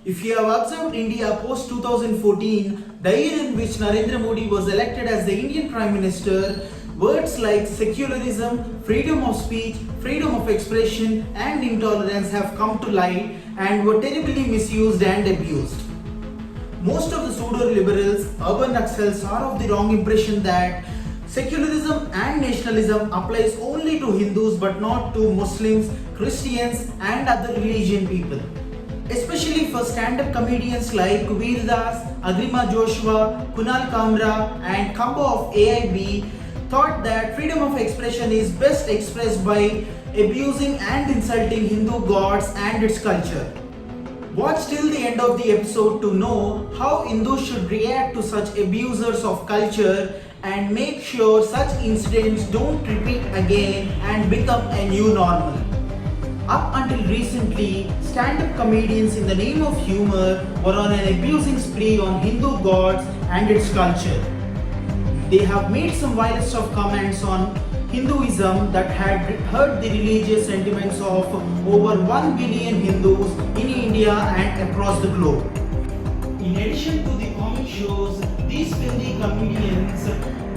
If you have observed India post 2014, the year in which Narendra Modi was elected as the Indian Prime Minister, words like secularism, freedom of speech, freedom of expression, and intolerance have come to light and were terribly misused and abused. Most of the pseudo-liberals, urban naxals are of the wrong impression that secularism and nationalism applies only to Hindus but not to Muslims, Christians and other religion people. Especially for stand-up comedians like Veer Das, Agrima Joshua, Kunal Kamra and Kambo of AIB thought that freedom of expression is best expressed by abusing and insulting Hindu gods and its culture. Watch till the end of the episode to know how Hindus should react to such abusers of culture and make sure such incidents don't repeat again and become a new normal. Up until recently, stand-up comedians in the name of humor were on an abusing spree on Hindu gods and its culture. They have made some vilest of comments on Hinduism that had hurt the religious sentiments of over 1 billion Hindus in India and across the globe. In addition to the comic shows, these filthy comedians,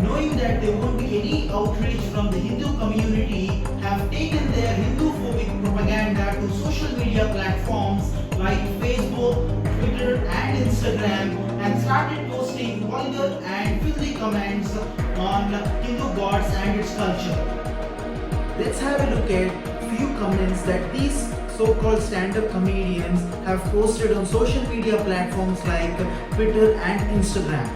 knowing that there won't be any outrage from the Hindu community, have taken their Hindu-phobic propaganda to social media platforms like Facebook, Twitter and Instagram and started posting vulgar and filthy comments on Hindu gods and its culture. Let's have a look at few comments that these so-called stand-up comedians have posted on social media platforms like Twitter and Instagram.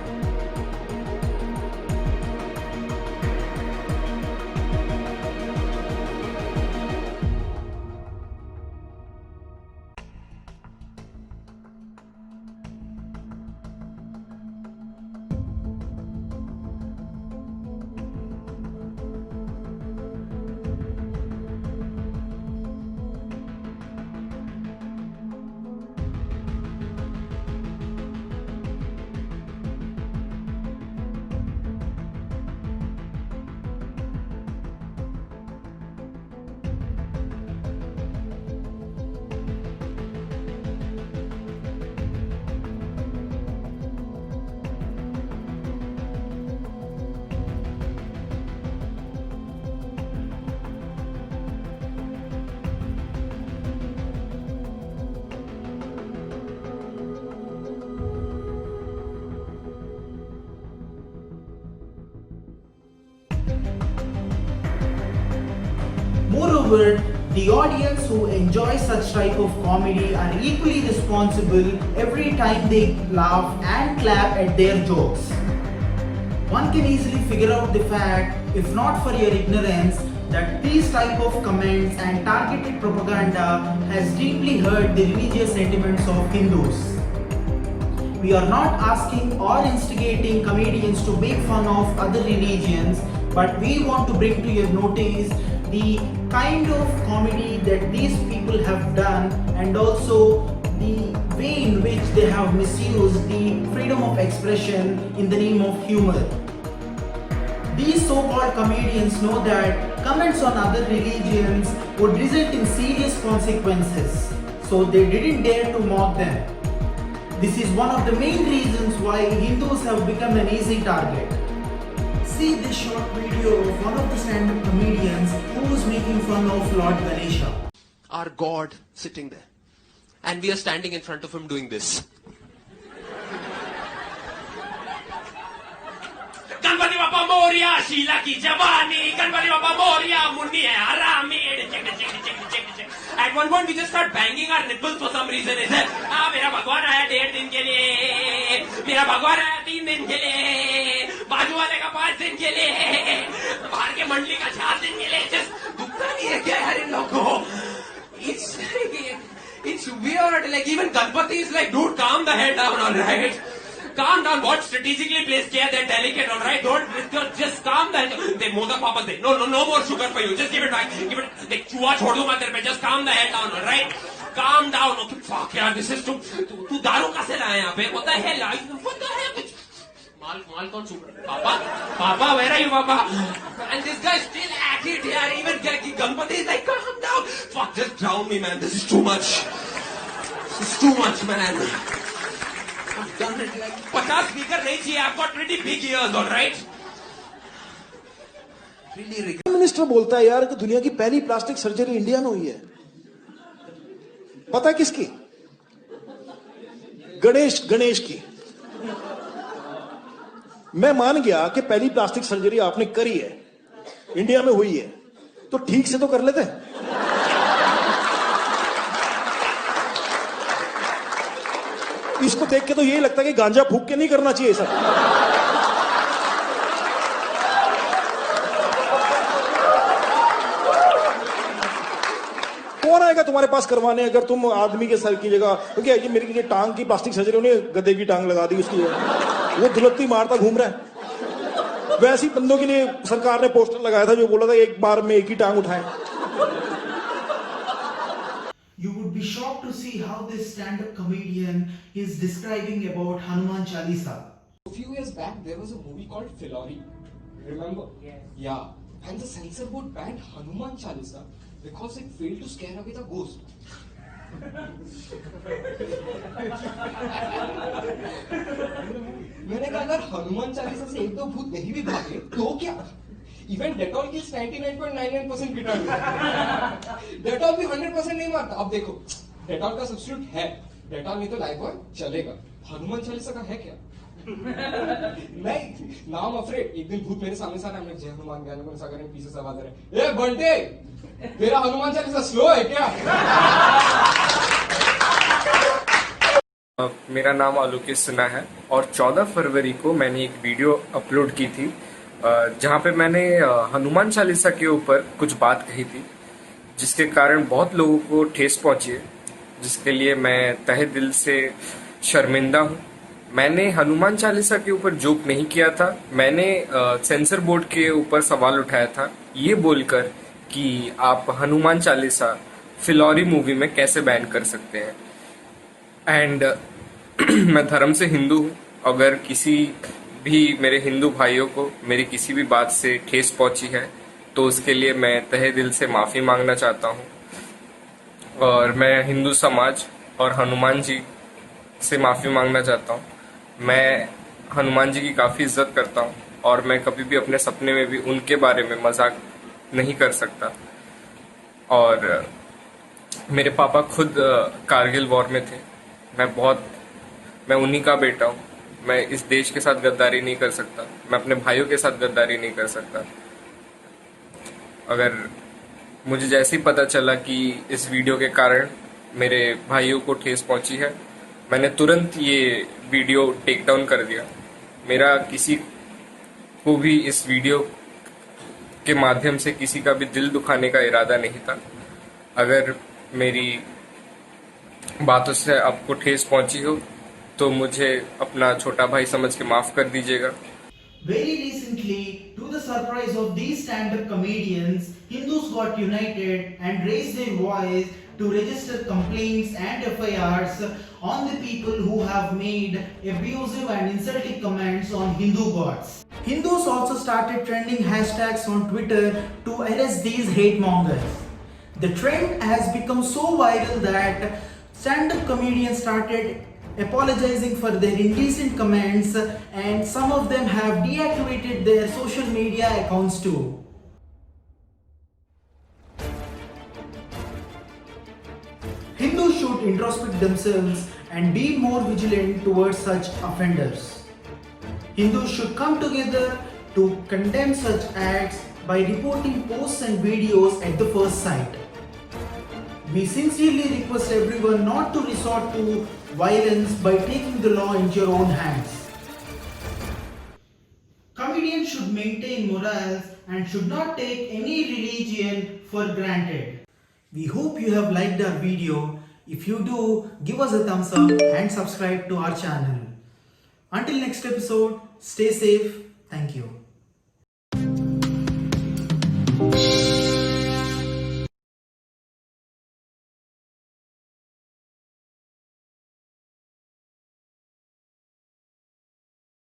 Moreover, the audience who enjoy such type of comedy are equally responsible every time they laugh and clap at their jokes. One can easily figure out the fact, if not for your ignorance, that these type of comments and targeted propaganda has deeply hurt the religious sentiments of Hindus. We are not asking or instigating comedians to make fun of other religions, but we want to bring to your notice the kind of comedy that these people have done and also the way in which they have misused the freedom of expression in the name of humor. These so-called comedians know that comments on other religions would result in serious consequences, so they didn't dare to mock them. This is one of the main reasons why Hindus have become an easy target. See this short video of one of the stand-up comedians who was making fun of Lord Ganesha. Our God sitting there. And we are standing in front of him doing this. Ganpati Bappa Moria, Sheila ki Javani, Ganpati Bappa Moria, Munni hai harami. At one point we just start banging our nipples for some reason. Is it? Mera Bhagwan aaya 1.5 din ke liye. Mera Bhagwan aaya 3 din ke liye. बाजू वाले का 5 दिन के लिए, बाहर के मंडली का 4 दिन के लिए, just दुखता नहीं है क्या यार इन लोगों को? It's weird. Like even Ganpati is like, dude, calm the hell down, all right? Calm down. What strategically placed here? They're delicate, all right? Don't just calm the hell. They modak papas de. No more sugar for you. Just give it back. Give it. Like चूहा छोड़ दूंगा तेरे पे. Just calm the hell down, all right? Calm down. Okay, fuck यार, this is तू दारू कैसे लाया यहाँ पे? What the hell? What the hell? Mal कौन सूख? Papa, where are you, Papa? And this guy still at it here. Even Ganpati is like, calm down. Fuck, just drown me, man. This is too much. It's too much, man. I've done it like 50 speaker नहीं चाहिए. I've got pretty big ears, all right? Really regret. Minister बोलता है यार कि दुनिया की पहली plastic surgery India में हुई है. पता है किसकी? गणेश की. मैं मान गया कि पहली प्लास्टिक सर्जरी आपने करी है, इंडिया में हुई है, तो ठीक से तो कर लेते. इसको देख के तो यही लगता है कि गांजा फूक के नहीं करना चाहिए सर. कौन आएगा तुम्हारे पास करवाने अगर तुम आदमी के सर की जगह, क्योंकि ये मेरी जो टांग की प्लास्टिक सर्जरी उन्हें गधे की टांग लगा दी उसकी जगह, वो दुलत्ती मारता घूम रहा है. वैसे ही बंदों के लिए सरकार ने पोस्टर लगाया था जो बोला था एक बार में एक ही टांग उठाएं. You would be shocked to see how this stand-up comedian is describing about Hanuman Chalisa. A few years back, there was a movie called Filori. Remember? Yes. Yeah. And the censor board banned Hanuman Chalisa because it failed to scare away the ghost. मैंने कहा अगर हनुमान चालीसा से एक दो भूत नहीं भी भागे तो क्या? इवन डेटॉल की 99.99% कीटाणु. डेटॉल भी 100% नहीं मारता. अब देखो, डेटॉल का सब्स्टिट्यूट है, डेटॉल नहीं तो लाइफबॉय चलेगा. हनुमान चालीसा का है क्या? नहीं. Now afraid. एक दिन भूत मेरे सामने से आ रहा है, जय हनुमान ज्ञान गुण सागर में पीछे आवाज आ रहा है, ए बंटे तेरा हनुमान चालीसा स्लो है क्या? मेरा नाम आलोकेश सिन्हा है और 14 फरवरी को मैंने एक वीडियो अपलोड की थी जहां पे मैंने हनुमान चालीसा के ऊपर कुछ बात कही थी जिसके कारण बहुत लोगों को ठेस पहुंची है, जिसके लिए मैं तहे दिल से शर्मिंदा हूं. मैंने हनुमान चालीसा के ऊपर जोक नहीं किया था. मैंने सेंसर बोर्ड के ऊपर सवाल उठाया था ये बोलकर कि आप हनुमान चालीसा फिलौरी मूवी में कैसे बैन कर सकते हैं. एंड मैं धर्म से हिंदू हूँ. अगर किसी भी मेरे हिंदू भाइयों को मेरी किसी भी बात से ठेस पहुंची है तो उसके लिए मैं तहे दिल से माफ़ी मांगना चाहता हूँ. और मैं हिंदू समाज और हनुमान जी से माफ़ी मांगना चाहता हूँ. मैं हनुमान जी की काफ़ी इज्जत करता हूँ और मैं कभी भी अपने सपने में भी उनके बारे में मजाक नहीं कर सकता. और मेरे पापा खुद कारगिल वॉर में थे. मैं उन्हीं का बेटा हूँ. मैं इस देश के साथ गद्दारी नहीं कर सकता. मैं अपने भाइयों के साथ गद्दारी नहीं कर सकता. अगर मुझे जैसे ही पता चला कि इस वीडियो के कारण मेरे भाइयों को ठेस पहुंची है, मैंने तुरंत ये वीडियो टेक डाउन कर दिया. मेरा किसी को भी इस वीडियो के माध्यम से किसी का भी दिल दुखाने का इरादा नहीं था. अगर मेरी बातों से आपको ठेस पहुंची हो तो मुझे अपना छोटा भाई समझ के माफ कर दीजिएगा. Very recently, to the surprise of these stand-up comedians, Hindus got united and raised their voice to register complaints and FIRs on the people who have made abusive and insulting comments on Hindu gods. Hindus also started trending hashtags on Twitter to arrest these hate mongers. The trend has become so viral that stand-up comedians started apologizing for their indecent comments and some of them have deactivated their social media accounts too. Hindus should introspect themselves and be more vigilant towards such offenders. Hindus should come together to condemn such acts by reporting posts and videos at the first sight. We sincerely request everyone not to resort to violence by taking the law into your own hands. Comedians should maintain morals and should not take any religion for granted. We hope you have liked our video. If you do, give us a thumbs up and subscribe to our channel. Until next episode, stay safe. Thank you.